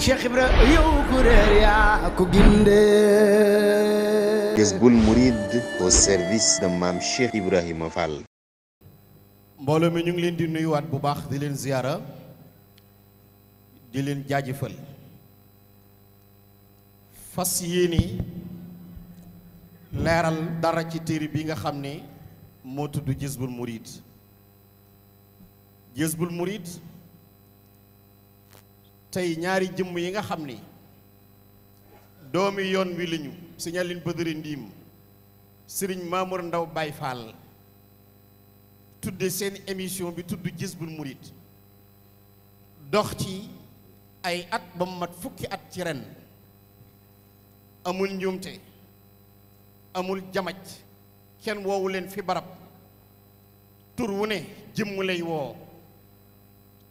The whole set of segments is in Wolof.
Cheikh Ibra yow ku réer yaa ko gindee. Jazboul Mouride au service de Mame Cheikh Ibrahima Fall. mbooloo mi ñu ngi leen di nuyuwaat bu baax di leen ziyaara di leen jaajëfal fas yéene leeral dara ci téere bi nga xam ne moo tudd Jazboul Mouride. Jazboul Mouride tey ñaari jëmm yi nga xam ni doomi yoon wi lañu Sëñ Aline Badara Ndiim Sëriñ Mamour Ndaw Baye Fall tudde seen émission bi tudd Jazboul Mouride dox ci ay at ba mu mat fukki at ci ren amul njuumte amul jamaj kenn woowu leen fi barab tur wu ne jëmm lay woo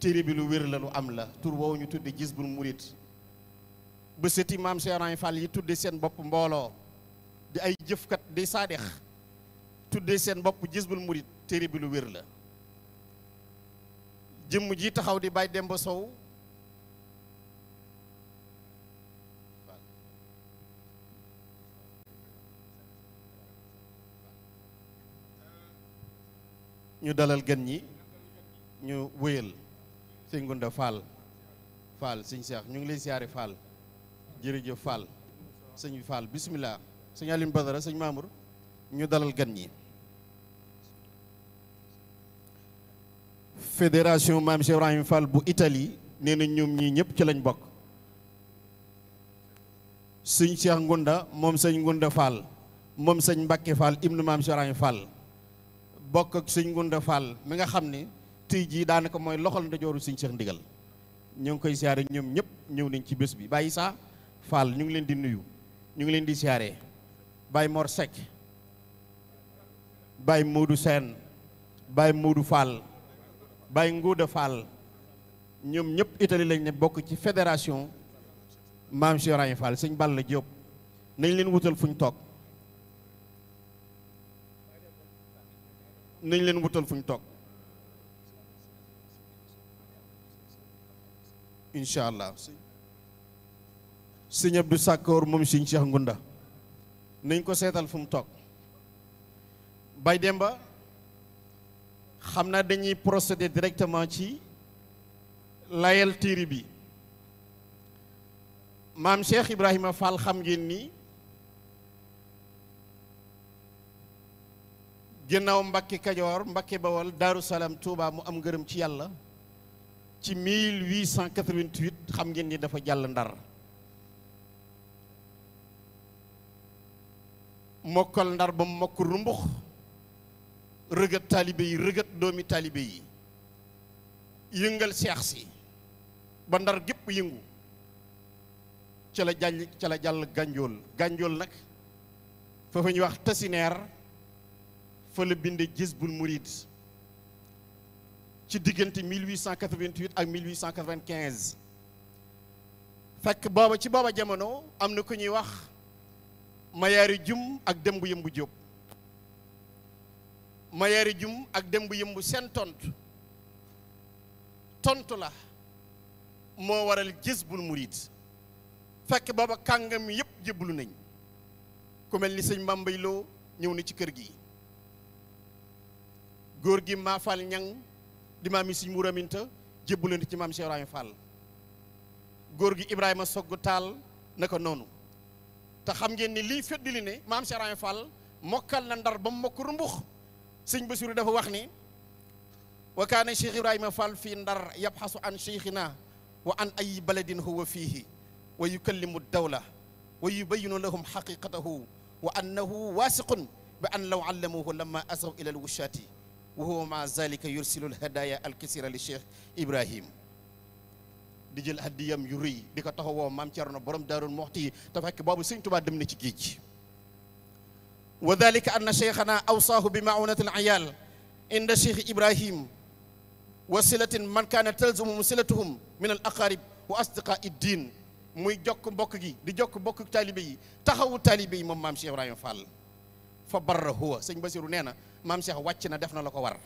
téere bi lu wér la lu am la tur woowu ñu tudde Jazboul Mouride ba sëti maam Cheikh Ibrahima Fall yi tudde seen bopp mbooloo di ay jëfkat di saadex tudde seen bopp Jazboul Mouride téere bi lu wér la jëmm ji taxaw di Baye Demba Sow ñu dalal gan ñi ñu wéyal sëñ Gunda Fall sëñ Cheikh ñu ngi lay siyaare Fall jërëjëf Fall sëñ Fall bismillah sëñ Aline Badara sëñ Mamour ñu dalal gan ñi. fédération Mame Cheikh Ibrahima Fall bu Italie nee na ñoom ñii ñëpp ci lañ bokk. sëñ Cheikh Ngunda moom sëñ Ngunda Fall moom sëñ Mbacke Fall ibnu Mame Cheikh Ibrahima Fall bokk ak sëñ Ngunda Fall mi nga xam ne tey jii daanaka mooy loxol ndajooru sëñ Cheikh Ndigal ñu ngi koy siyaare ñoom ñëpp ñëw nañ ci bés bi Baye Issa Fall ñu ngi leen di nuyu ñu ngi leen di siyaare Baye Mor Seck Baye Modou Sène Baye Modou Fall Baye Ngouda Fall ñoom ñëpp Italie lañ ne bokk ci fédération Mame Cheikh Ibrahima Fall sëñ Balla Diop nañ leen wutal fu ñu toog nañ leen wutal fu ñu toog incha allah sëñ Abdou Sakkoor moom sëñ Cheikh Ngunda nañ ko seetal fu mu toog Baye Demba xam naa dañuy procéder directement ci layal téere bi Mame Cheikh Ibrahima Fall xam ngeen ni ginnaaw Mbakke Kajoor Mbakke Bawol Daaru Salaam Touba mu am ngërëm ci yàlla ci 1888 xam ngeen ni dafa jàll Ndar mokkal Ndar ba mu mokk rumbux rëgët taalibe yi rëgët doomi taalibe yi yëngal seex si ba Ndar gépp yëngu ca la jàll gànjool nag foofa ñuy wax tasineer fa la binde Jazboul Mouride ci diggante 1888 ak 1895 fekk booba ci booba jamono am na ku ñuy wax Mayaari Jum ak Dembu Yëmbu Jóob Mayaari Jum ak Dembu Yëmbu seen tontu la moo waral Jazboul Mouride fekk booba kàngam yëpp jébbalu nañ ku mel ni sëñ Mbambay Lo ñëw na ci kër gi góor gi maa Fall ñang di maam yi sëñ Muraminta jébbalu na ci Mame Cheikh Ibrahima Fall góor gi Ibrahima Soggu Taal naka noonu te xam ngeen ni lii feddali ne Mame Cheikh Ibrahima Fall mokkal na Ndar ba mu mokk rumbux sëñ Basiru dafa wax ni wa kaana Cheikh Ibrahima Fall fii Ndar yabxasu an cheikhina wa an ay baladin huwa fiihi wa yukallimu dawla wa yubayinu lahum xaqiqatahu wa annahu waasiqun bi an law allamuhu lamma asaw ila alwushaati wa huwa ma zalika yursilu alhadaya alkasira li Cheikh Ibrahim di jël haddiyam yu rëy di ko taxawoo Maam Cerno borom Daarul Muxti te fekk boobu Sëñ Tuubaa dem na ci géej wa dalika anna cheikhana awsaahu bi maunati al-iyaal inda Cheikh Ibrahim wa silatin man kaana talzamuhum silatuhum min al aqarib wa asdiqaa id-diin muy jokk mbokk gi di jokk mbokk taalibe yi taxawu taalibe yi moom Maam Cheikh Ibrahima Fall fa barra huwa sëñ Basiru nee na Maam Cheikh wàcc na def na la ko war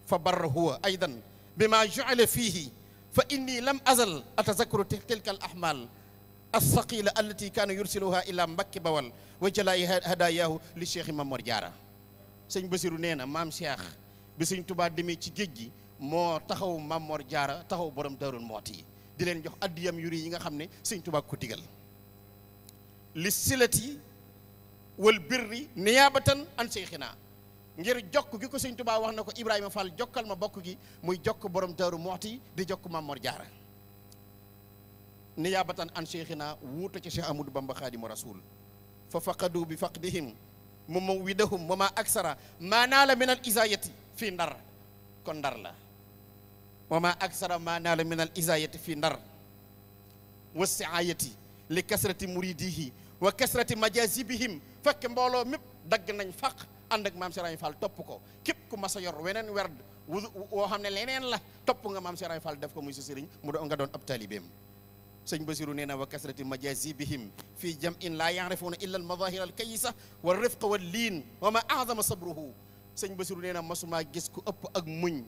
fa barra huwa aydan bima ju'ila fiihi fa inni lam azal atazakkaru tilka al ahmal althaqila allati kaana yursiluha ila mbakki bawal wa jalaayi hadayahu li cheikh Mamor Diarra sëñ Basiru nee na maam Cheikh bi sëñ Tuubaa demee ci géej gi moo taxaw Mamor Diarra taxaw borom Daarul Muxti yi di leen jox addiyam yuri yi nga xam ne sëñ Tuubaa ko digal li silati wal birri niyaabatan an seyxinaa ngir jokk gi ko sëñ Tuubaa wax na ko Ibrahima Fall jokkal ma bokk gi muy jokk borom Daaru Muxti di jokk Mamor Diarra niyaabatan an seyxinaa wuuta ci Cheikh Amadou Bamba Xaadimu Rasuul fa faqadu bi faqdihim mumawwidahum wa ma aksara ma naala min al isaayati fii ndar kon ndar la wa ma aksara ma naala min al isaayati fii ndar wa siayati li kasrati muridihi wa kasrati majazibihim fekk mbooloo mépp dagg nañ faq ànd ak maam Serigne Fall topp ko képp ku mas a yor weneen werd woo xam ne leneen la topp nga maam Serigne Fall def ko muy sa sëriñ mu doon nga doon ab taalibeem sëñ Basiru nee na wa kasrati majazibihim fii jam'in laa ya'rifuuna illa al madahir al kayisa wa rifqa wal liin wa ma a'zama sabruhu sëñ Basiru nee na masumaa gis ku ëpp ak muñ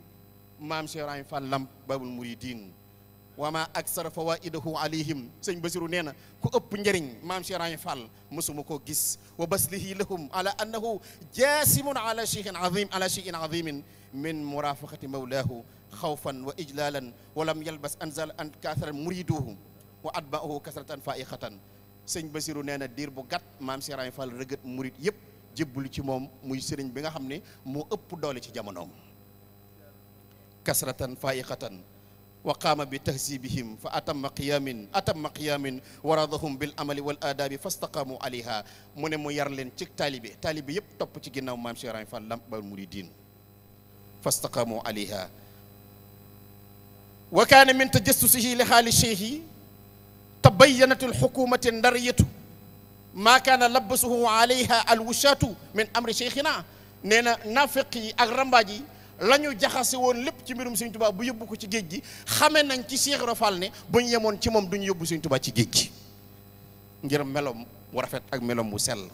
maam Serigne Fall lamp babul muridin wa ma aksara fawaidahu alayhim sëñ Basiru nee na ku ëpp njëriñ maam Serigne Fall mosuma koo gis wa baslihi lahum ala annahu jasimun ala shay'in azimin min murafaqati mawlahu xawfan wa ijlalan wa lam yalbas anzal an kathara muriduhu wa atba'uhu kasratan fa'iqatan sëñ Basiru nee na diir bu gàtt maam Serigne Fall rëgët murid yëpp jébbalu ci moom muy sëriñ bi nga xam ne moo ëpp doole ci jamonoom kasratan fa'iqatan wa qaama bi tahzibihim fa atamma qiyaamin waradahum bil amali wal aadaabi fastaqaamu alayha mu ne mu yar leen ci taalibe yëpp topp ci ginnaaw maam Cheikh Ibrahima Fall lamp babul muridin fastaqaamu alayha wa kaana min tajassusihi li xaali cheikhi tabayyanat alxukumati ndariyatu maa kaana labbasuhu alayha alwushaatu min amri cheikhina nee na nafiq yi ak rambaaj yi la ñu jaxase woon lépp ci mbirum Sëñ Tuubaa bu yóbbu ko ci géej gi xamee nañ ci Cheikh Ibra Fall ne bu ñu yemoon ci moom duñu yóbbu Sëñ Tuubaa ci géej gi ngir melom wu rafet ak melom wu sell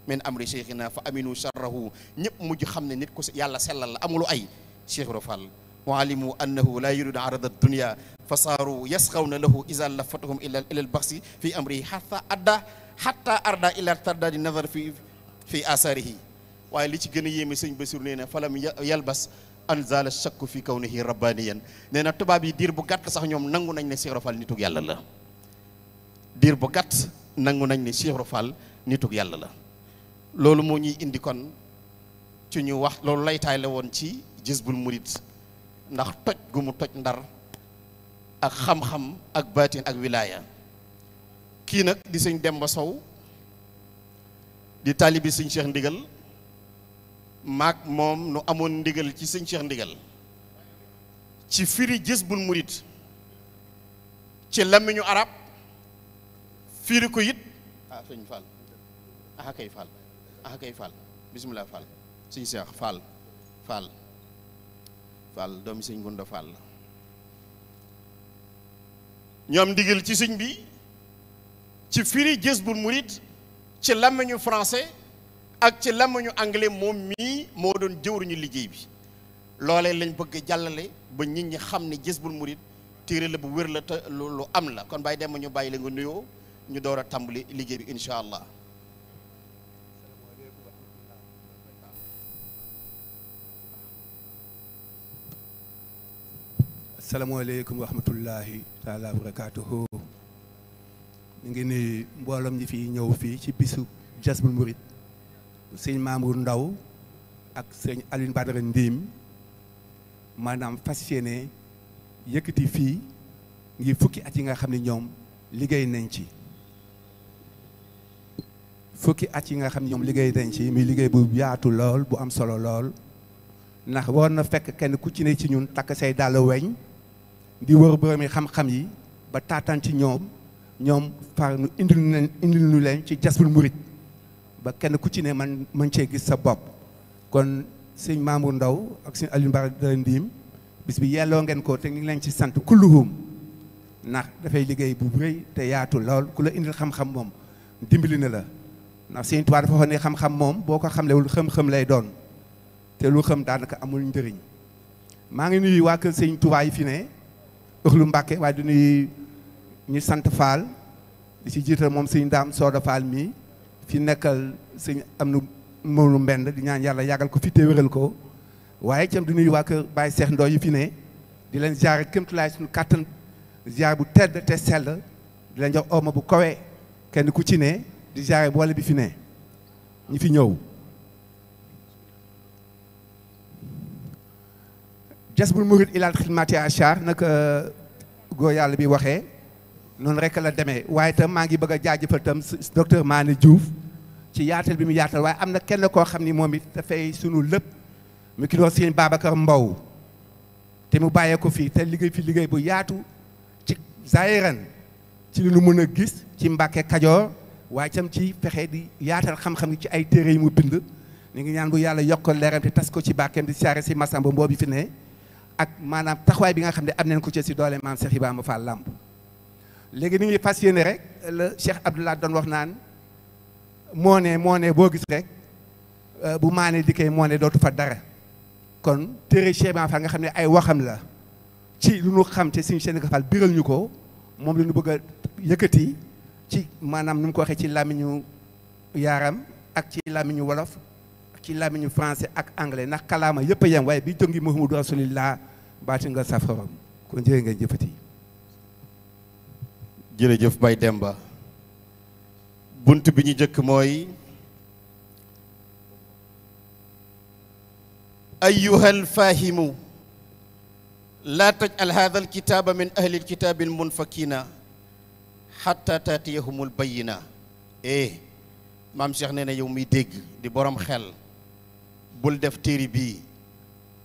min amri cheikhina fa aminu charrahu ñëpp mujj xam ne nit ku yàlla sellal la amulu ay Cheikh Ibra Fall wa alimu annahu la yuridu arada dunya fa saaru yasxawna lahu iza lafatahum ila al baxsi fi amrihi hatta arda ila tardadi nazar fi asarihi waaye li ci gën a yéeme sëñ Basiru nee na falam yalbas anzala shakku fi kawnihi rabbaniyan nee na tubaab yi diir bu gàtt sax ñoom nangu nañ ne Cheikh Ibra Fall nitug yàlla la diir bu gàtt nangu nañ ne Cheikh Ibra Fall nitug yàlla la loolu moo ñuy indi kon ci ñu wax loolu laytaay la woon ci Jazbul Murid ndax toj gu mu toj ndar ak xam-xam ak baatin ak wilaaya kii nag di sëñ Demba Sow di taalibi sëñ Cheikh Ndigal maag moom nu amoon ndigal ci sëñ Cheikh Ndigal ci firi Jazbul Murid ci làmmiñu arab firi ko it sëñ Fall kay Fall bismillah Fall sëñ Cheikh Fall doomi sëñ Gunda Fall ñoom ndigal ci sëñ bi ci firi Jazbul Murid ci làmmiñu français ak ci làmmiñu anglais moom mii moo doon jëwriñu liggéey bi loolee lañ bëgg jàllale ba nit ñi xam ne Jazbul Murid téere la bu wér la te lu am la kon bàyyi dem ñu bàyyi la nga nuyoo ñu door a tàmbali liggéey bi incha allah. asalaamaaleykum wa rahmatullahi taala wa barakaatuhu. ñu ngi nuyu mbooloom ñi fi ñëw fii ci bisu Jazbul Murid sëñ Mamour Ndaw ak sëñ Alioune Badara Ndim maanaam fas yéene yëkkati fii ngir fukki at yi nga xam ne ñoom liggéey nañ ci muy liggéey bu yaatu lool bu am solo lool ndax war na fekk kenn ku ci ne ci ñun takk say dàll weñ di wër boromi xam-xam yi ba taataan ci ñoom far nu indil nu leen ci Jazbul Murid ba kenn ku ci ne man mën cee gis sa bopp kon sëñ Mamour Ndaw ak sëñ Alioune Badara Ndim bis bi yelloo ngeen ko te ngi leen ci sant kulluhum ndax dafay liggéey bu rëy te yaatu lool ku la indil xam-xam moom dimbali na la ndax Sëñ Tuubaa dafa wax ne xam-xam moom boo ko xamlewul xam-xam lay doon te lu xam daanaka amul njëriñ maa ngi nuyu waa kër Sëñ Tuubaa yi fi ne ëxlu Mbàkke waaye du nuyu ñu sant Fall di ci jiital moom sëñ Daam Sooda Fall mii fi nekkal sëñ am nu moolu mbend di ñaan yàlla yàggal ko fi te wéral ko waaye itam du nuyu waa kër Baye Cheikh Ndoye yu fi ne di leen ziare kémtulaay suñu kàttan ziare bu tedd te sell di leen jox ooma bu kowee kenn ku ci ne di ziare boole bi fi ne ñi fi ñëw Jazbul Murid ilal xidmati achar naka góor yàlla bi waxee noonu rek la demee waaye itam maa ngi bëgg a jaajëfal itam docteur Mané Diouf ci yaatal bi mu yaatal waaye am na kenn koo xam ni moom it dafay sunu lépp mu ki doon sëñ Babacar Mbow te mu bàyyee ko fii te liggéey fi liggéey bu yaatu ci zahiran ci li nu mën a gis ci Mbàkke Kajoor waaye itam ci fexe di yaatal xam-xam ci ay téere yi mu bind ñu ngi ñaan bu yàlla yokk ko leeram te tas ko ci barkeem di siyaare si Massamba Mbow bi fi ne ak maanaam taxawaay bi nga xam ne am nañ ko ci si doole maam Cheikh Ibrahima Fall Lamp léegi ni ngi fas yéene rek la Cheikh Abdoulaye doon wax naan moo ne boo gis rek bu maane dikkee moo ne dootu fa dara kon téere Cheikh Ibrahima Fall nga xam ne ay waxam la ci lu ñu xam te suñu Cheikh Fall biral ñu ko moom la ñu bëgg a yëkkati ci maanaam nu mu ko waxee ci làmmiñu yaaram ak ci làmmiñu wolof ak ci làmmiñu français ak anglais ndax kalaama yëpp a yem waaye bi jongi Muhammadu Rasulillah baati nga safaram kon jërë ngeen jëfati jërëjëf Baye Demba bunt bi ñu jëkk mooy ayyuhal fahimu laa taj'al hadha alkitaba min ahli alkitabi almunfakina hatta tatiyahumul bayyina maam Cheikh nee na yow muy dégg di borom xel bul def téere bii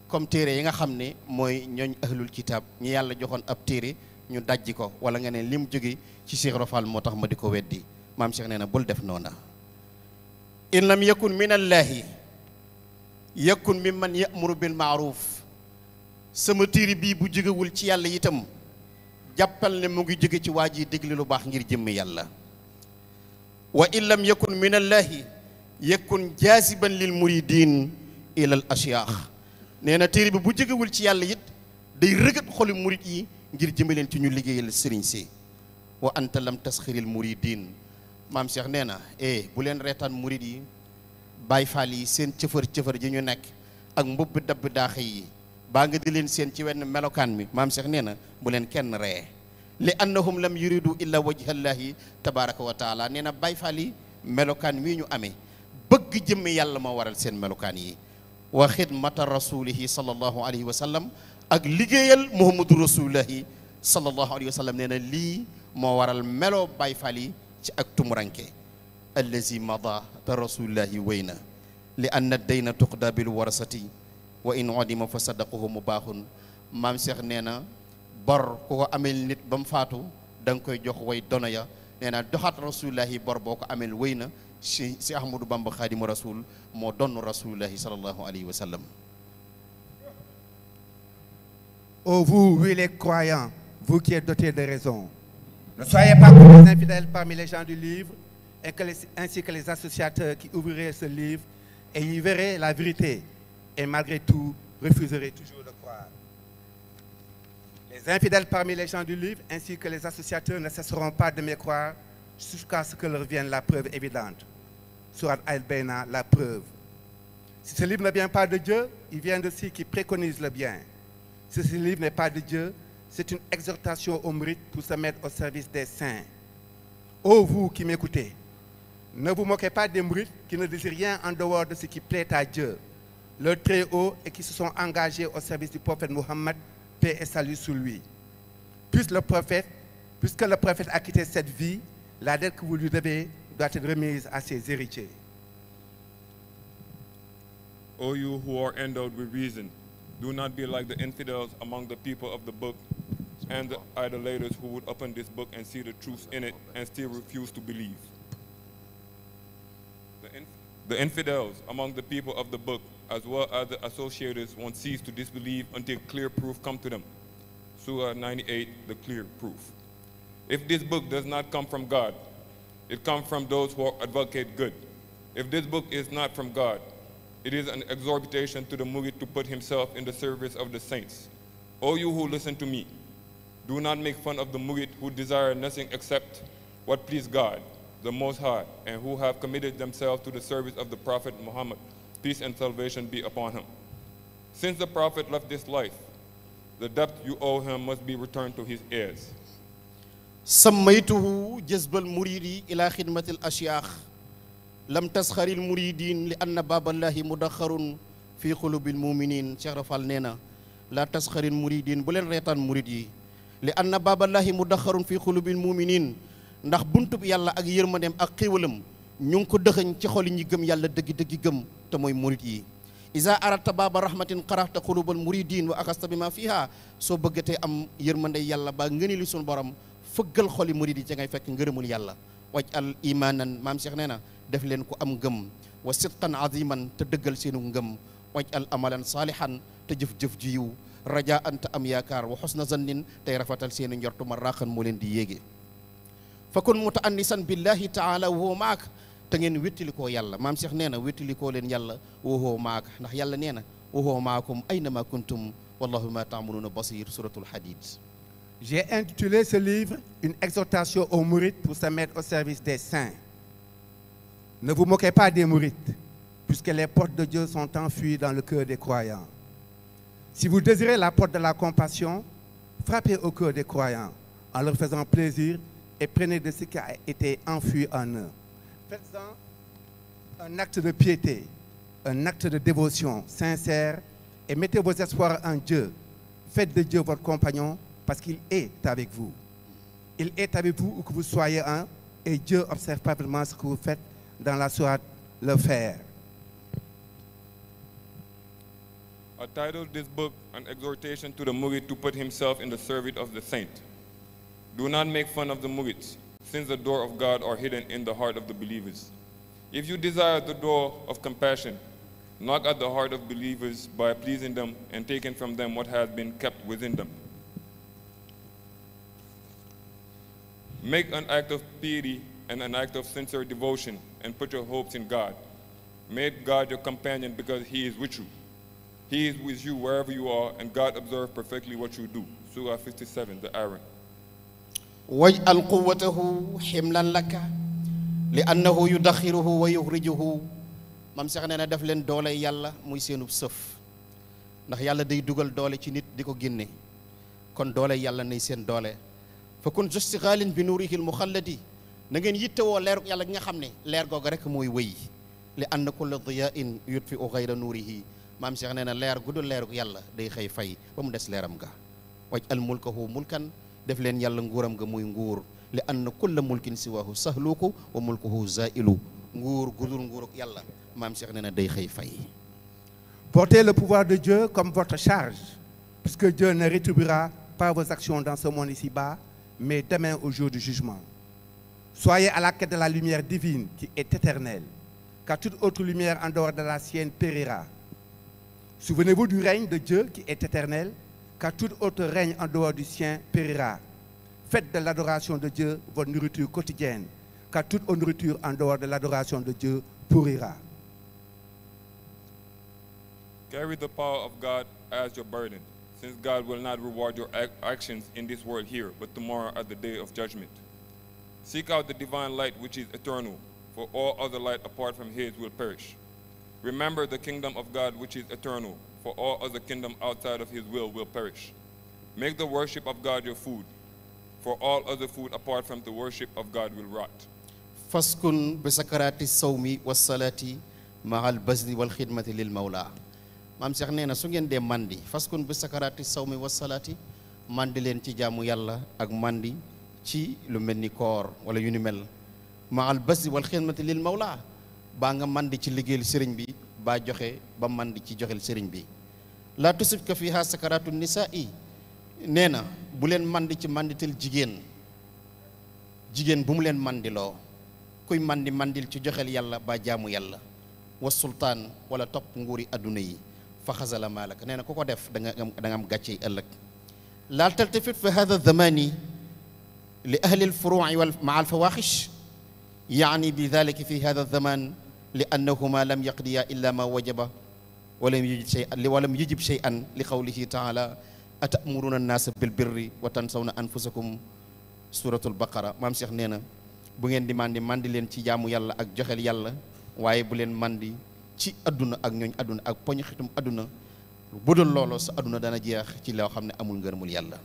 comme téere yi nga xam ne mooy ñooñ ahlul kitab ñi yàlla joxoon ab téere ñu dajji ko wala nga ne li mu jóge ci Cheikh Rofal moo tax ma di ko weddi maam Cheikh nee na bul def noona in lam yakun min allahi yakun mimman ya'muru bil ma'ruf sama téere bii bu jógewul ci yàlla itam jàppal ne mu ngi jóge ci waa ji dégli lu baax ngir jëmm yàlla wa in lam yakun min allahi yakun jaasiban lil muridin ilal ashyaax nee na téere bi bu jógewul ci yàlla it day rëgët xoli murid yi ngir jëmaleen ci ñu liggéeyal sëriñ si wa anta lam tasxiril muridin maam Cheikh nee na bu leen reetaan murid yi Baay Faal yi seen cëfër ji ñu nekk ak mbubb dabb daaxe yi baa nga di leen seen ci wenn melokaan mi maam Cheikh nee na bu leen kenn ree li annahum lam yuridu illa wajhallahi tabaraka wa taala nee na Baay Faal yi melokaan wii ñu amee bëgg jëmm yàlla moo waral seen melokaan yi wa xidmata rasulihi sallallahu alayhi wa sallam ak liggéeyal muhammadu rasulullahi sallallahu alayhi wa sallam nee na lii moo waral meloo Baay Faal yi ci ak tumuranke allazi mada te rasulullahi wéy na li anna dayna tuqda bil warasati wa in odima fa sadaquhu mu baaxun maam Cheikh nee na bor ku ko amel nit ba mu faatu da nga koy jox way dono ya nee na doxaat rasulullahi bor boo ko amel wéy na si Ahmadou Bamba Khadimu Rasul moo donn rasulullahi sallallahu alayhi wa sallam. Ô vous, oui les croyants, vous qui êtes dotés de raison, ne soyez pas comme les infidèles parmi les gens du livre, ainsi que les associateurs qui ouvriraient ce livre et y verraient la vérité, et malgré tout refuseraient toujours de croire. Les infidèles parmi les gens du livre, ainsi que les associateurs ne cesseront pas de mécroire jusqu'à ce que leur vienne la preuve évidente. Sourate Al-Bayna, la preuve. Si ce livre ne vient pas de Dieu, il vient de ceux qui préconisent le bien. Si ce livre n'est pas de Dieu, c'est une exhortation au mérite pour se mettre au service des saints. Ô vous qui m'écoutez, ne vous moquez pas des mourides qui ne disent rien en dehors de ce qui plaît à Dieu, le Très-Haut, et qui se sont engagés au service du prophète Mohammed, paix et salut sur lui. Puisque le prophète a quitté cette vie, la dette que vous lui devez doit être remise à ses héritiers. O you who are endowed with reason, do not be like the infidels among the people of the book and the idolaters who would open this book and see the truth in it and still refuse to believe. The infidels among the people of the book, as well as the associators, won't cease to disbelieve until clear proof come to them. Surah 98, the clear proof. If this book does not come from God, it comes from those who advocate good. If this book is not from God, it is an exhortation to the murid to put himself in the service of the saints. O you who listen to me, Do not make fun of the murid who desire nothing except what please God, the Most High, and who have committed themselves to the service of the Prophet Muhammad, peace and salvation be upon him. Since the Prophet left this life, the debt you owe him must be returned to his heirs. سميته جذب المريد إلى خدمة الأشياخ لم تسخر المريدين لأن باب الله مدخر في قلوب المؤمنين. Cheikh Rafal nee na لا تسخر المريدين bu leen reetaan murid yi لأن باب الله مدخر في قلوب المؤمنين ndax buntub yàlla ak yërmandeem ak xéewalam ñu ngi ko dëxëñ ci xoli ñi gëm yàlla dëgg-dëgg gëm te mooy murid yi. Iza aradta baaba rahmatin qarahta qulubal muridin wa akasta bima fiha soo bëggatee am yërmande yàlla ba ngëni li suñu borom fëggal xoli murid yi ci ngay fekk ngërëmul yàlla. waj al imanan maam Cheikh nee na def leen ko am ngëm wa sidqan aziman te dëggal seenu ngëm waj al amalan salihan te jëf-jëf ji yiw rajaan te am yaakaar wa xusna zannin tey rafetal seenu njortu ma raaxan moo leen di yéege. fakun mutaannisan billahi taala wa huwa maak te ngeen wéttalikoo yàlla maam Cheikh nee na wéttalikoo leen yàlla wa huwa maak ndax yàlla nee na wa huwa maakum aynama kuntum wallahu ma taamaluuna basir suratul hadid. J'ai intitulé ce livre une exhortation aux mourides pour se mettre au service des saints. Ne vous moquez pas des mourides, puisque les portes de Dieu sont enfuies dans le cœur des croyants. Si vous désirez la porte de la compassion, frappez au cœur des croyants en leur faisant plaisir et prenez de ce qui a été enfui en eux. Faites-en un acte de piété, un acte de dévotion sincère et mettez vos espoirs en Dieu. Faites de Dieu votre compagnon parce qu'il est avec vous. Il est avec vous où que vous soyez un et Dieu observe parfaitement ce que vous faites dans la sourate Le Faire. I titled this book an exhortation to the murid to put himself in the service of the saint. Do not make fun of the murids, since the door of God are hidden in the heart of the believers. If you desire the door of compassion, knock at the heart of believers by pleasing them and taking from them what has been kept within them. Make an act of piety and an act of sincere devotion and put your hopes in God. Make God your companion because He is with you. He is with you wherever you are, and God observes perfectly what you do. Surah 57, the Aaron. waj'al quwwatahu himlan laka li annahu yudakhiruhu wa yukhrijuhu. Mam Cheikh nee na def leen doole yàlla muy seenub sëf ndax yàlla day dugal doole ci nit di ko génne kon doole yàlla nay seen doole. fa kun justighaalin bi nuurihil muxalladi na ngeen yittewoo leeru yàlla gi nga xam ne leer googu rek mooy wëy li anna kulla diyaa'in yutfi'u ghayra nuurihi. Maam Cheikh nee na leer gu dul leeru yàlla day xëy fay ba mu des leeram ga. waj'al mulkahu mulkan def leen yàlla nguuram nga muy nguur li anna kulla mulkin siwaahu sahluku wa mulkuhu zailu nguur gudul nguuruk yàlla maam Cheikh nee na day xëy fay. Portez le pouvoir de Dieu comme votre charge, puisque Dieu ne rétribuera pas vos actions dans ce monde ici-bas, mais demain au jour du jugement. Soyez à la quête de la lumière divine qui est éternelle, car toute autre lumière en dehors de la sienne périra. Souvenez-vous du règne de Dieu qui est éternel, car tout autre règne en dehors du sien périra. Faites de l'adoration de Dieu votre nourriture quotidienne, car toute autre nourriture en dehors de l'adoration de Dieu pourrira. Carry the power of God as your burden, since God will not reward your actions in this world here, but tomorrow at the day of judgment. Seek out the divine light which is eternal, for all other light apart from His will perish. Remember the kingdom of God which is eternal, for all other kingdom outside of His will perish. Make the worship of God your food, for all other food apart from the worship of God will rot. faskun bi sakarati sawmi was salati mahal basdi wal xidmati lil mawla. Maam Cheikh nee na su ngeen dee mandi faskun bi sakarati sawmi was salati mandi leen ci jaamu yàlla ak mandi ci lu mel ni koor wala yu ni mel mahal basdi wal xidmati lil mawla baa nga mandi ci liggéeyal sëriñ bi baa joxe ba mandi ci joxel sëriñ bi. la tusibka fiha sakaratu nisa'i nee na bu leen mandi ci mandital jigéen bu mu leen mandiloo kuy mandil ci joxel yàlla ba jaamu yàlla wa sultaan wala topp nguuri adduna yi fa xasala maalaka nee na ku ko def da nga am gàcce yi ëllëg. laa taltafit fi hada zamani li ahli alfuru'i wal maa alfawaxish yaani bi dalika fi hada zaman li annahuma lam yaqdiya illa ma wajaba walam yujib shay'an li qawlihi taala atamuruna an-naasa bil birri wa tansawna anfusakum suratul baqara maam Cheikh nee na bu ngeen di mandi leen ci jaamu yàlla ak joxel yàlla waaye bu leen mandi ci adduna ak ñooñ adduna ak poñ xitum adduna bu dul loolu sa adduna dana jeex ci loo xam ne amul ngërëmul yàlla.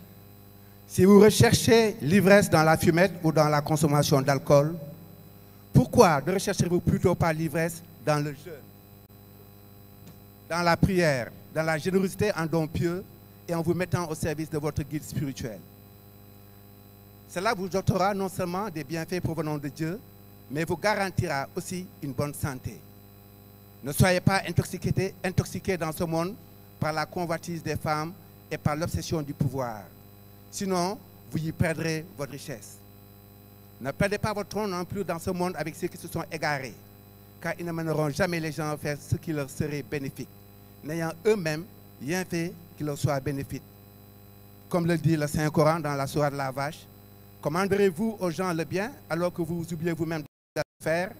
Si vous recherchez l'ivresse dans la fumette ou dans la consommation d'alcool, pourquoi ne rechercherez-vous plutôt pas l'ivresse dans le jeûne, dans la prière, dans la générosité en dons pieux et en vous mettant au service de votre guide spirituel? Cela vous ôtera non seulement des bienfaits provenant de Dieu, mais vous garantira aussi une bonne santé. Ne soyez pas intoxiqués dans ce monde par la convoitise des femmes et par l'obsession du pouvoir. Sinon, vous y perdrez votre richesse. Ne perdez pas votre trône non plus dans ce monde avec ceux qui se sont égarés, car ils ne mèneront jamais les gens à faire ce qui leur serait bénéfique, n'ayant eux-mêmes rien fait qui leur soit bénéfique. Comme le dit le Saint-Coran dans la sourate de la Vache, commanderez-vous aux gens le bien alors que vous oubliez vous-même de le faire?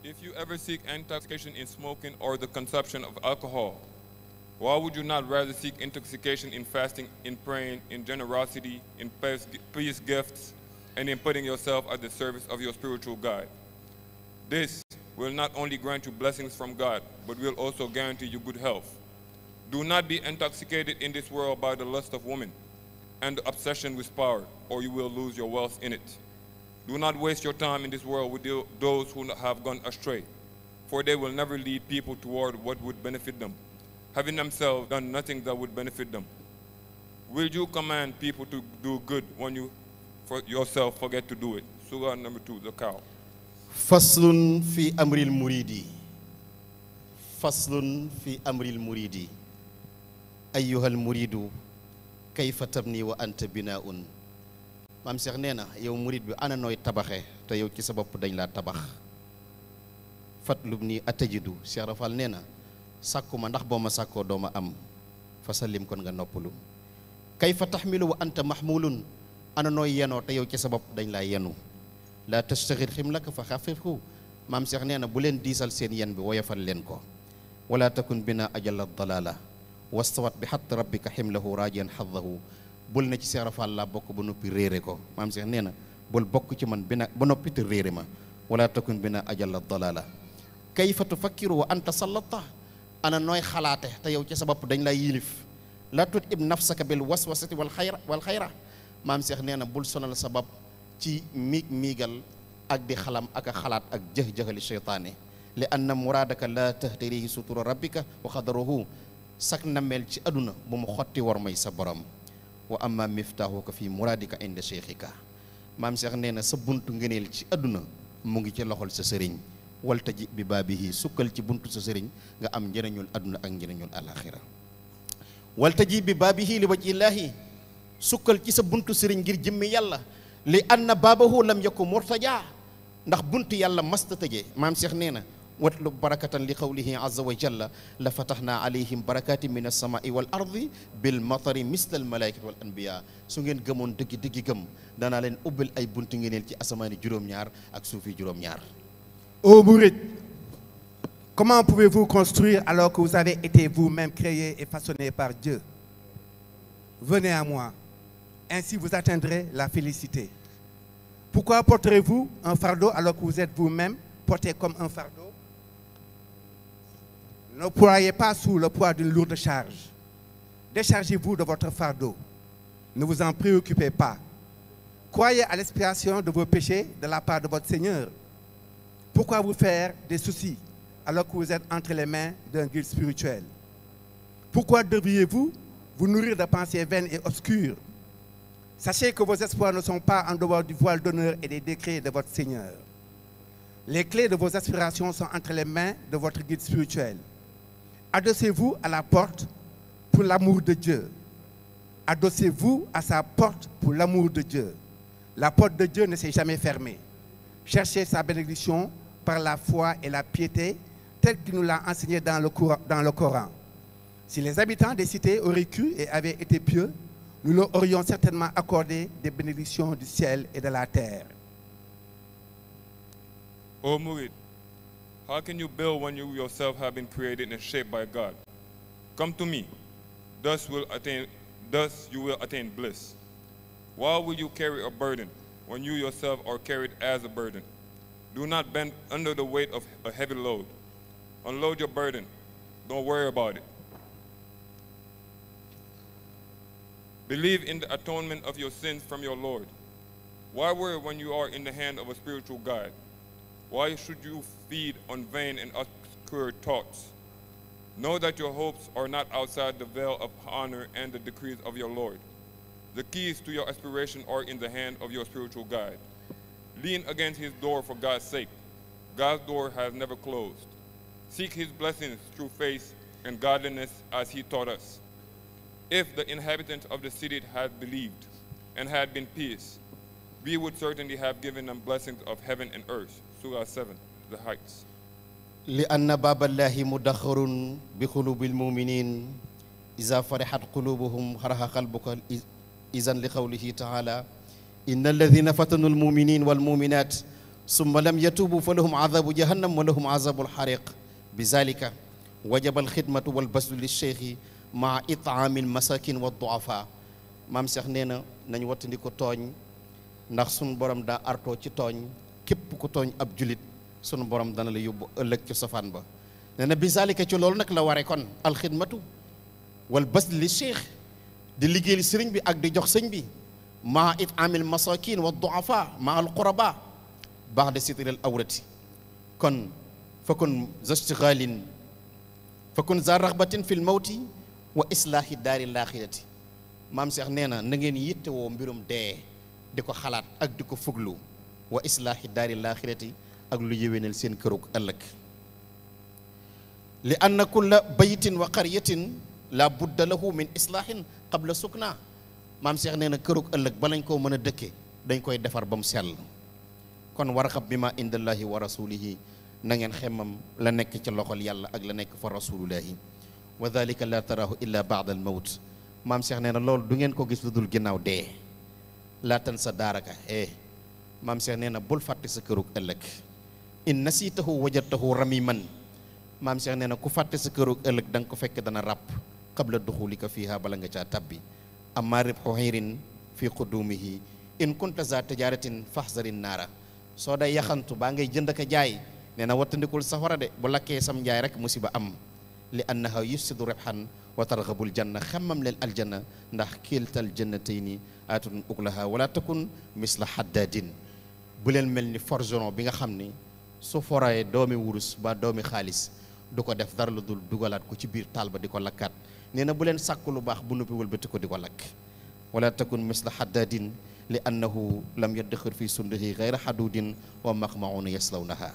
If you ever seek intoxication in smoking or the consumption of alcohol, why would you not rather seek intoxication in fasting, in praying, in generosity, in peace gifts, and in putting yourself at the service of your spiritual guide? This will not only grant you blessings from God, but will also guarantee you good health. Do not be intoxicated in this world by the lust of women and the obsession with power, or you will lose your wealth in it. Do not waste your time in this world with those who have gone astray, for they will never lead people toward what would benefit them, having themselves done nothing that would benefit them. Will you command people to do good when you for yourself forget to do it? Surah number 2, the cow. faslun fi amril muridi faslun fi amril muridi ayyuhal muridu kayfa tabni wa anta binaun. maam Cheikh nee na yow murid bi ana nooy tabaxe te yow ci sa bopp dañ laa tabax. fatlub ni atajidu Cheikh Rafal nee na sàkku ma ndax boo ma sàkkoo doo ma am fasalim kon nga noppalu. kayfa taxmilu wa anta mahmulun ana nooy yenoo te yow ci sa bopp dañ laa yenu. la tastaxir ximlaka fa xafifhu maam Cheikh nee na bu leen diisal seen yen bi woyofal leen ko. wala takun bina ajala dalala wastawat bi xatt rabbika ximlahu rajian xaddahu bul na ci Cheikh Rafal laa bokk ba noppi réere ko maam Cheikh nee na bul bokk ci man bina ba noppi te réere ma. wala takun bina ajala dalala. kayfa tufakkiru wa anta sallata ana nooy xalaate te yow ci sa bopp dañ lay yilif. la tut ib nafsaka bil waswasati wal xayra maam Cheikh nee na bul sonal sa bopp ci miigal ak di xalam ak a xalaat ak jëx-jëxali seytaane. li anna muraadaka la tahtarihi sutura rabbika wa xadaruhu sak nameel ci aduna bu mu xotti war may sa borom. wa amma miftaahuka fi muraadika inda cheikhika maam Cheikh nee na sa buntu ngëneel ci aduna mu ngi ci loxol sa sëriñ. waltaji bi baabihi sukkal ci buntu sa sëriñ nga am njëriñul aduna ak njëriñul alaxira. waltaji bi baabihi li wajhillaahi sukkal ci sa buntu sëriñ ngir jëmmi yàlla. li anna baabahu lam yakku murtaja ndax buntu yàlla masta tëjee maam Cheikh nee na watlu barakatan li qawlihi azza wa jalla la fatahnaa alayhim barakatin min as-samaa'i wal ardi bil matari misla al malaikati wal anbiya. su ngeen gëmoon dëggi gëm danaa leen ubbil ay buntu ngeeneel ci asamaani juróom-ñaar ak suufi juróom-ñaar. Ô mouride, comment pouvez-vous construire alors que vous avez été vous-même créé et façonné par Dieu? Venez à moi, ainsi vous atteindrez la félicité. Pourquoi porterez-vous un fardeau alors que vous êtes vous-même porté comme un fardeau? Ne croyez pas sous le poids d'une lourde charge. Déchargez-vous de votre fardeau. Ne vous en préoccupez pas. Croyez à l'expiation de vos péchés de la part de votre Seigneur. Pourquoi vous faire des soucis alors que vous êtes entre les mains d'un guide spirituel? Pourquoi devriez-vous vous nourrir de pensées vaines et obscures? Sachez que vos espoirs ne sont pas en dehors du voile d'honneur et des décrets de votre Seigneur. Les clés de vos aspirations sont entre les mains de votre guide spirituel. Adossez-vous à la porte pour l'amour de Dieu. Adossez-vous à sa porte pour l'amour de Dieu. La porte de Dieu ne s'est jamais fermée. Cherchez sa bénédiction par la foi et la piété, tel qu'il nous l'a enseigné dans le Coran. Si les habitants des cités auraient cru et avaient été pieux, nous leur aurions certainement accordé des bénédictions du ciel et de la terre. O Murid, how can you build when you yourself have been created and shaped by God? Come to me, thus you will attain bliss. Why will you carry a burden when you yourself are carried as a burden? Do not bend under the weight of a heavy load. Unload your burden. Don't worry about it. Believe in the atonement of your sins from your Lord. Why worry when you are in the hand of a spiritual guide? Why should you feed on vain and obscure thoughts? Know that your hopes are not outside the veil of honor and the decrees of your Lord. The keys to your aspiration are in the hand of your spiritual guide. Lean against his door for God's sake. God's door has never closed. Seek his blessings through faith and godliness as he taught us. If the inhabitants of the city had believed and had been peace, we would certainly have given them blessings of heaven and earth. Surah 7, the heights. لأن باب الله مدخر بقلوب المؤمنين إذا فرحت قلوبهم فرح قلبك إذن لقوله تعالى إن الذين فتنوا المؤمنين والمؤمنات ثم لم يتوبوا فلهم عذاب جهنم ولهم عذاب الحريق بذلك وجب الخدمة والبذل للشيخ مع إطعام المساكين والضعفاء maam Cheikh nee na nañ wattandi ko tooñ ndax sunu borom daa artoo ci tooñ képp ku tooñ ab julit sunu borom dana la yóbbu ëllëg ci safaan ba nee na bizalika ci loolu nag la ware kon alxidmatu wal basl li cheikh di liggéeyal sëriñ bi ak di jox sëñ bi maa it'amil masakin wa duafa maa al quraba ba'da sitril awrati kon fakun za ishtighalin fakun za raghbatin fil mawti wa islaahi daaril aaxirati maam Cheikh nee na na ngeen yittewoo mbirum dee di ko xalaat ak di ko fuglu wa islaahi daaril aaxirati ak lu yéwénal seen kërug ëllëg li anna kulla baytin wa qaryatin la budda lahu min islaahin qabla sukna maam Cheikh nee na kërug ëllëg ba lañ koo mën a dëkke dañ koy defar ba mu sell kon warxab bi ma indallahi wa rasulihi na ngeen xemmam la nekk ci loxol yàlla ak la nekk fa rasulullahi wa dalika la tarahu illa baada al mawt maam Cheikh nee na loolu du ngeen ko gis lu dul ginnaaw dee laa tan sa daaraka maam Cheikh nee na bul fàtte sa kërug ëllëg in nasitahu wajadtahu ramiman maam Cheikh nee na ku fàtte sa kërug ëllëg da nga ko fekk dana ràpp qabla duxulika fiha bala nga caa tabbi amma ribhu xayrin fi qudumihi in kunta za tijaratin fahzarin naara soo day yaxantu baa ngay jënd ka jaay nee na wattandikul safara de bu lakkee sam njaay rek musiba am li annaha yufsidu ribhan wa targhabul janna xammam leen aljanna ndax kiltal jannatayni aatun uklaha wala takun misla haddadin bu leen mel ni forgeron bi nga xam ni su forayee doomi wurus ba doomi xaalis du ko def dara lu dul dugalaat ko ci biir taal ba di ko lakkaat nee na bu leen sàkk lu baax bu noppi wëlbati ko di ko lakk wala takun misla haddadin li annahu lam yaddaxir fi sundihi gayra hadudin wa maqmaun yaslawnaha.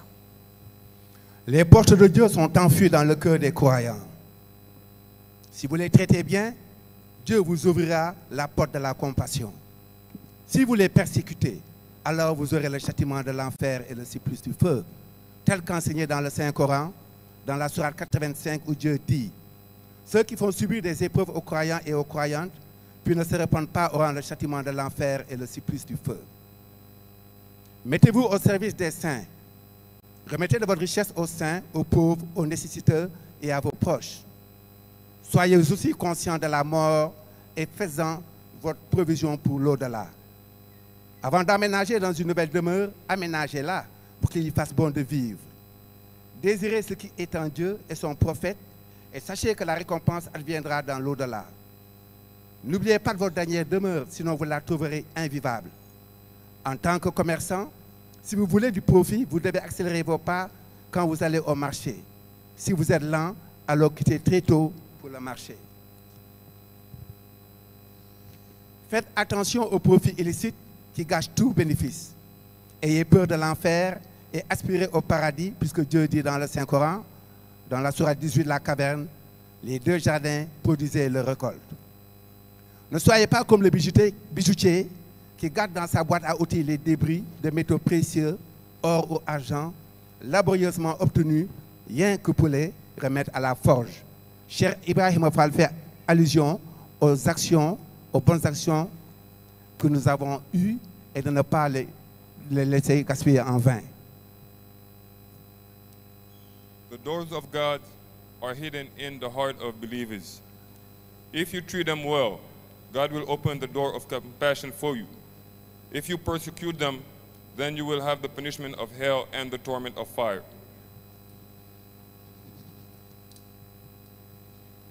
Les portes de Dieu sont enfuies dans le cœur des croyants. Si vous les traitez bien, Dieu vous ouvrira la porte de la compassion. Si vous les persécutez, alors vous aurez le châtiment de l'enfer et le supplice du feu, tel qu'enseigné dans le Saint-Coran, dans la sourate 85 où Dieu dit « Ceux qui font subir des épreuves aux croyants et aux croyantes, puis ne se répandent pas auront le châtiment de l'enfer et le supplice du feu. » Mettez-vous au service des saints. Remettez de votre richesse aux saints, aux pauvres, aux nécessiteux et à vos proches. Soyez aussi conscients de la mort et faites-en votre provision pour l'au-delà. Avant d'aménager dans une nouvelle demeure, aménagez-la pour qu'il y fasse bon de vivre. Désirez ce qui est en Dieu et son prophète et sachez que la récompense adviendra dans l'au-delà. N'oubliez pas de votre dernière demeure, sinon vous la trouverez invivable. En tant que commerçant, si vous voulez du profit, vous devez accélérer vos pas quand vous allez au marché. Si vous êtes lent, alors quittez très tôt pour le marché. Faites attention aux profits illicites qui gâchent tout bénéfice. Ayez peur de l'enfer et aspirez au paradis, puisque Dieu dit dans le Saint-Coran, dans la sourate 18 de la caverne, les deux jardins produisaient leur récolte. Ne soyez pas comme le bijoutier qui garde dans sa boîte à outils les débris de métaux précieux, or ou argent, laborieusement obtenus, rien que pour les remettre à la forge. Cher Ibrahim Fall fait allusion aux actions, aux bonnes actions que nous avons eues et de ne pas les laisser gaspiller en vain. The doors of God are hidden in the heart of believers. If you treat them well, God will open the door of compassion for you. If you persecute them, then you will have the punishment of hell and the torment of fire.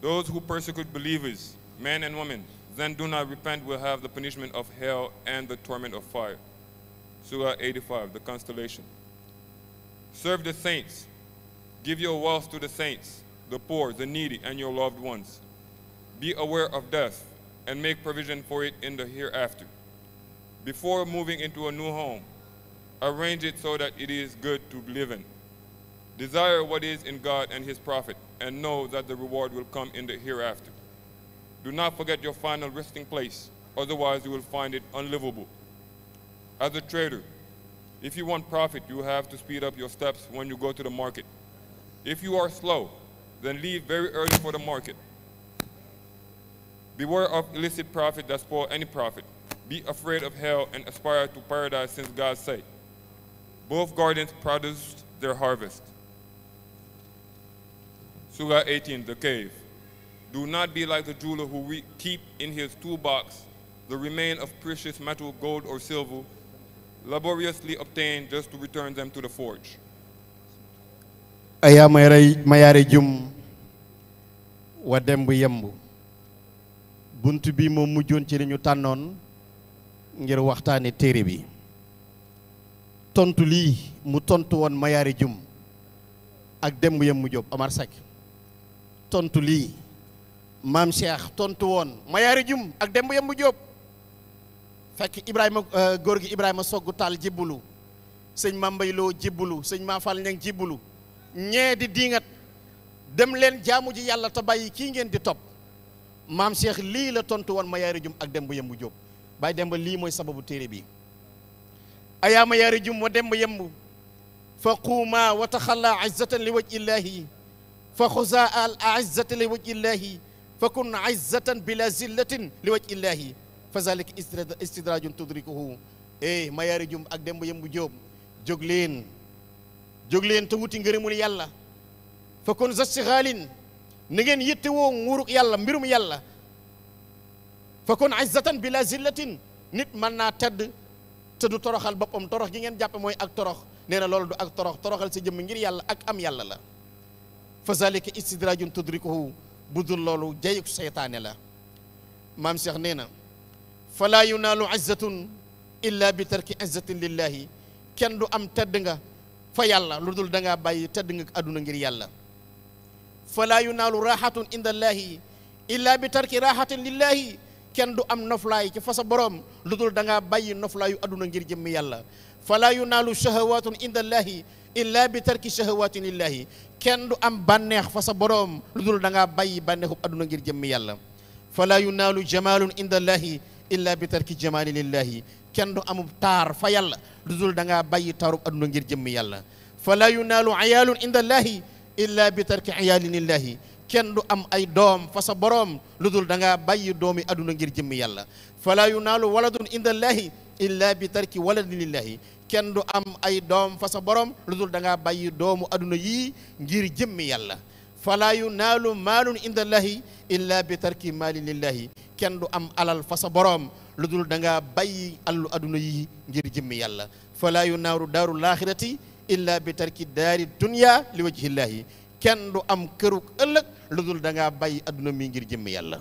Those who persecute believers, men and women, then do not repent will have the punishment of hell and the torment of fire. Surah 85, the constellation. Serve the saints. Give your wealth to the saints, the poor, the needy, and your loved ones. Be aware of death and make provision for it in the hereafter. Before moving into a new home, arrange it so that it is good to live in. Desire what is in God and His Prophet, and know that the reward will come in the hereafter. Do not forget your final resting place, otherwise you will find it unlivable. As a trader, if you want profit, you have to speed up your steps when you go to the market. If you are slow, then leave very early for the market. Beware of illicit profit that spoil any profit. Be afraid of hell and aspire to paradise, since God said, both gardens produced their harvest. Surah 18, the cave. Do not be like the jeweler who keep in his toolbox the remain of precious metal, gold, or silver, laboriously obtained just to return them to the forge. Aya mayare jum wa dembu yembu buntu bi mo mujjoon ci li ñu tànnoon ngir waxtaane téere bi tontu lii mu tontu woon mayaari jum ak dembu yembu Jóob Omar Seck tontu lii maam Cheikh tontu woon mayaari jum ak dembu yembu Jóob fekk Ibrahima góor gi Ibrahima Soggu Taal jibbulu sëñ Mambay Lo jibbulu sëñ Mafal Ñang jibbulu ñee di diingat dem leen jaamu ji yàlla te bàyyi kii ngeen di topp maam Cheikh lii la tontu woon mayaari jum ak dembu yembu Jóob bàyyi demba lii mooy sababu téere bi ayaa mayaari jum wa dembu yembu fa quuma wa taxalla izzatan li waj illahi fa xuza al aizzati li waj illahi fa kun izzatan bila zillatin li waj illahi fa zalika istidrajun tudrikuhu mayaari jum ak dembu yembu Jóob jóg leen te wuti ngërëmul yàlla fa kon zastixaalin ni ngeen yitte woo nguuruk yàlla mbirum yàlla fa kon izzatan bila zillatin nit mën naa tedd te du toroxal boppam torox gi ngeen jàppe mooy ak torox nee na loolu du ak toroxal sa jëmm ngir yàlla ak am yàlla la fa zalika istidrajun tudrikuhu bu dul loolu jayuk seytaane la maam Cheikh nee na falaa yunaalu izzatun illa bi tarki izzatin lillahi kenn du am tedd nga fa yàlla lu dul da ngaa bàyyi tedd nga àdduna ngir yàlla falaa yunaalu raaxatun inda allahi illa bi tarki raaxatin lillahi kenn du am noflaay ci fa sa borom lu dul da ngaa bàyyi noflaayu àdduna ngir jëmmi yàlla falaa yunaalu shahawatun inda allahi illa bi tarki shahawatin lillahi kenn du am bànneex fa sa borom lu dul da ngaa bàyyi bànneexub àdduna ngir jëmmi yàlla falaa yunaalu jamalun inda allahi illa bi tarki jamali lillahi kenn du amub taar fa yàlla lu dul da ngaa bàyyi taarub àdduna ngir jëmmi yàlla falaa yunaalu ayaalun inda allahi illa bi tarki ayaalin lillahi kenn du am ay doom fa sa boroom lu dul da ngaa bàyyi doomi àdduna ngir jëmmi yàlla falaa yunaalu waladun inda allahi illa bi tarki waladin lillahi kenn du am ay doom fa sa boroom lu dul da ngaa bàyyi doomu àdduna yii ngir jëmmi yàlla falaa yunaalu maalun inda allahi illa bi tarki maalin lillahi kenn du am alal fa sa boroom lu dul da ngaa bàyyi allu àdduna yi ngir jëmmi yàlla falaa yunaaru daaru laaxirati illa bi tarki daari dunya li wajhillahi kenn du am këruk ëllëg lu dul da ngaa bàyyi àdduna mi ngir jëmmi yàlla.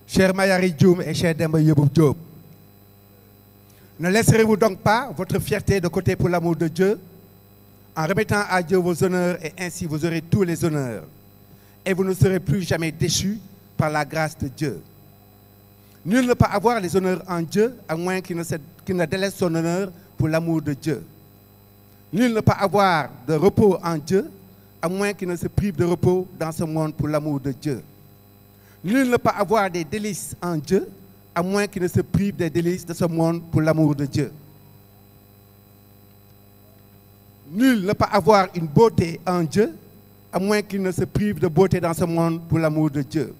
Cher Mayari Dioum et cher Demba Yembu Jóob, ne laisserez-vous donc pas votre fierté de côté pour l'amour de Dieu en remettant à Dieu vos honneurs, et ainsi vous aurez tous les honneurs et vous ne serez plus jamais déchus par la grâce de Dieu. Nul ne peut avoir les honneurs en Dieu à moins qu'il ne délaisse son honneur pour l'amour de Dieu. Nul ne peut avoir de repos en Dieu à moins qu'il ne se prive de repos dans ce monde pour l'amour de Dieu. Nul ne peut avoir des délices en Dieu à moins qu'il ne se prive des délices de ce monde pour l'amour de Dieu. Nul ne peut avoir une beauté en Dieu à moins qu'il ne se prive de beauté dans ce monde pour l'amour de Dieu.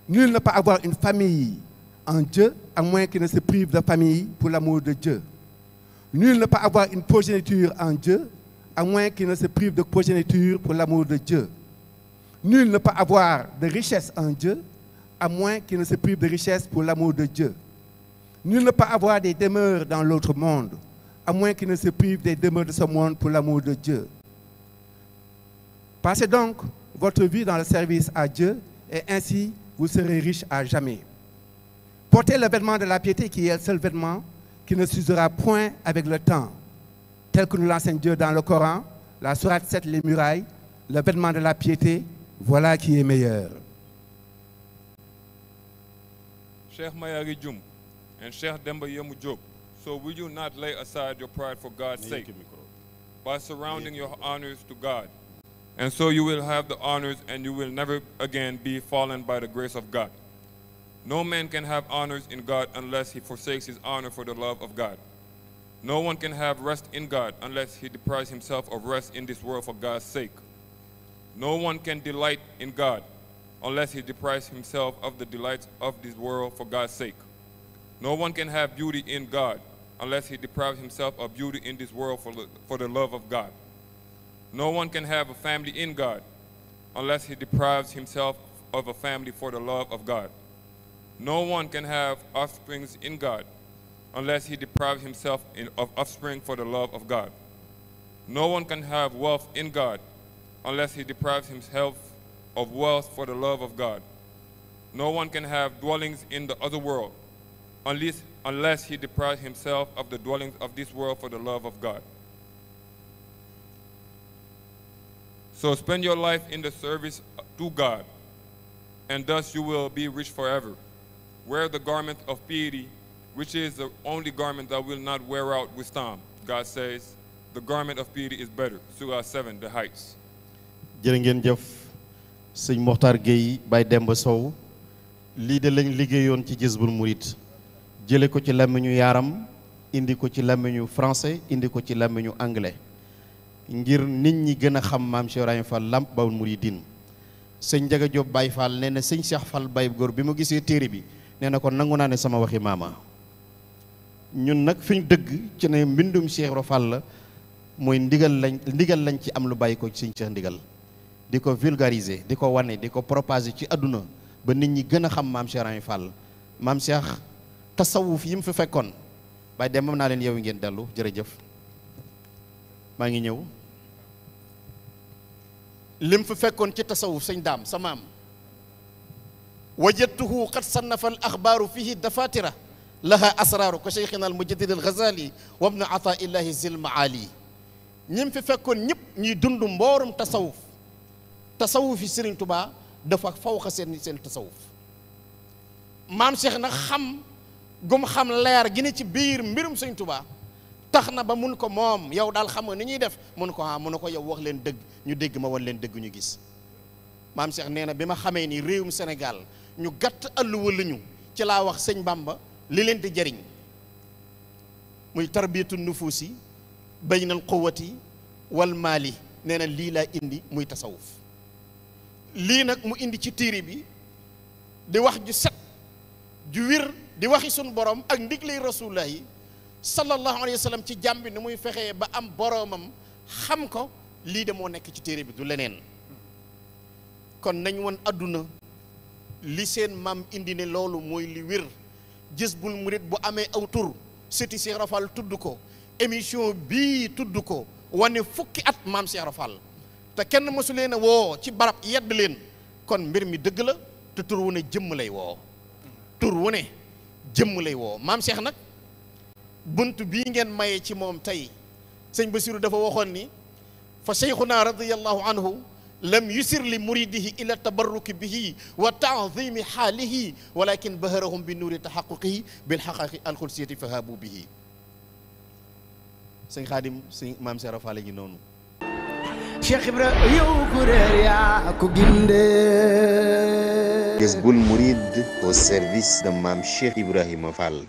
Nul ne peut avoir une famille en Dieu à moins qu'il ne se prive de famille pour l'amour de Dieu. Nul ne peut avoir une progéniture en Dieu à moins qu'il ne se prive de progéniture pour l'amour de Dieu. Nul ne peut avoir de richesse en Dieu, à moins qu'il ne se prive de richesse pour l'amour de Dieu. Nul ne peut avoir des demeures dans l'autre monde, à moins qu'il ne se prive des demeures de ce monde pour l'amour de Dieu. Passez donc votre vie dans le service à Dieu, et ainsi vous serez riches à jamais. Portez le vêtement de la piété qui est le seul vêtement qui ne s'usera point avec le temps, tel que nous l'enseigne Dieu dans le Coran, la sourate 7, les murailles, le vêtement de la piété, voilà qui est meilleur. Sheikh Mayari Jum and Sheikh Demba Yemu Job, so will you not lay aside your pride for God's sake by surrounding your honors to God? And so you will have the honors and you will never again be fallen by the grace of God. No man can have honors in God unless he forsakes his honor for the love of God. No one can have rest in God unless he deprives himself of rest in this world for God's sake. No one can delight in God unless he deprives himself of the delights of this world for God's sake. No one can have beauty in God unless he deprives himself of beauty in this world for the love of God. No one can have a family in God unless he deprives himself of a family for the love of God. No one can have offspring in God unless he deprives himself of offspring for the love of God. No one can have wealth in God unless he deprives himself of wealth for the love of God. No one can have dwellings in the other world unless he deprives himself of the dwellings of this world for the love of God. So spend your life in the service to God, and thus you will be rich forever. Wear the garment of piety, which is the only garment that will not wear out with time. God says, the garment of piety is better. Surah 7, the heights. jërë ngeen jëf sëñ Mokhtar Gueye Baye Demba Sow lii de lañ liggéeyoon ci Jazboul Mouride jële ko ci làmmiñu yaaram indi ko ci làmmiñu français indi ko ci làmmiñu anglais ngir nit ñi gën a xam maam Cheikh Ibrahima Fall Lamp Baol Mouridine sëñ Njaga Diop Baye Fall nee na sëñ Cheikh Fall Baye góor bi mu gisee téere bi nee na ko nangu naa ne sama waxi maama ñun nag fi ñu dëgg ci ne mbindum Cheikh Ibra Fall la mooy ndigal lañ ci am lu bàyyi ko ci sëñ Cheikh ndigal di ko vulgariser di ko wane di ko propager ci àdduna ba nit ñi gën a xam maam Cheikh Ibrahima Fall maam Cheikh tasawuf yi mu fi fekkoon Baye dem naa leen yow ngeen dellu jërëjëf maa ngi ñëw lim fi fekkoon ci tasawuf sëñ daam sa maam wajadtuhu qad sannafa al axbaaru fihi dafatira laha asraaru ko cheikhina al mujaddid al ghazali wa ibn ataillahi zil maali ñim fi fekkoon ñëpp ñuy dund mboorum tasawuf yi Sëriñ Tuubaa dafa fawxa seen tasawuf maam Cheikh nag xam gum xam leer gi ne ci biir mbirum Sëriñ Tuubaa tax na ba mun ko moom yow daal xam nga ni ñuy def mun ko yow wax leen dëgg ñu dégg ma wan leen dëgg ñu gis maam Cheikh nee na bi ma xamee ni réewum Sénégal ñu gàtt àlluwa lañu ci laa wax sëñ Bamba li leen di jëriñ muy tarbiyatu nufuusi baynal quwwati wal maali nee na lii laa indi muy tasawuf lii nag mu indi ci téere bi di wax ju set ju wir di waxi sun borom ak ndiglay rasulullahi sallallahu alayhi wa sallam ci jàmm bi ni muy fexee ba am boromam xam ko lii de moo nekk ci téere bi du leneen kon nañ woon àdduna li seen maam indi ne loolu mooy li wir Jazboul Mouride bu amee aw tur sëti Cheikh Ibra Fall tudd ko émission bii tudd ko wane fukki at maam Cheikh Ibra Fall te kenn mësu leen a woo ci barab yedd leen kon mbir mi dëgg la te tur wu ne jëmm lay woo tur wu ne jëmm lay woo maam Cheikh nag bunt bii ngeen mayee ci moom tey sëñ Basiru dafa waxoon ni fa cheikhuna radiyallahu anhu lam yusir li muridihi ila tabarruki bihi wa taadimi xaalihi walakin baharahum bi nuuri taxaquqihi bil xaqaqi alxulsiyati fahabu bihi sëñ Xaadim sëñ maam Cheikh Ibra Fall ngi noonu Cheikh Ibra yow ku réer yaa ko gindee Jazboul Mouride au service de Mame Cheikh Ibrahima Fall.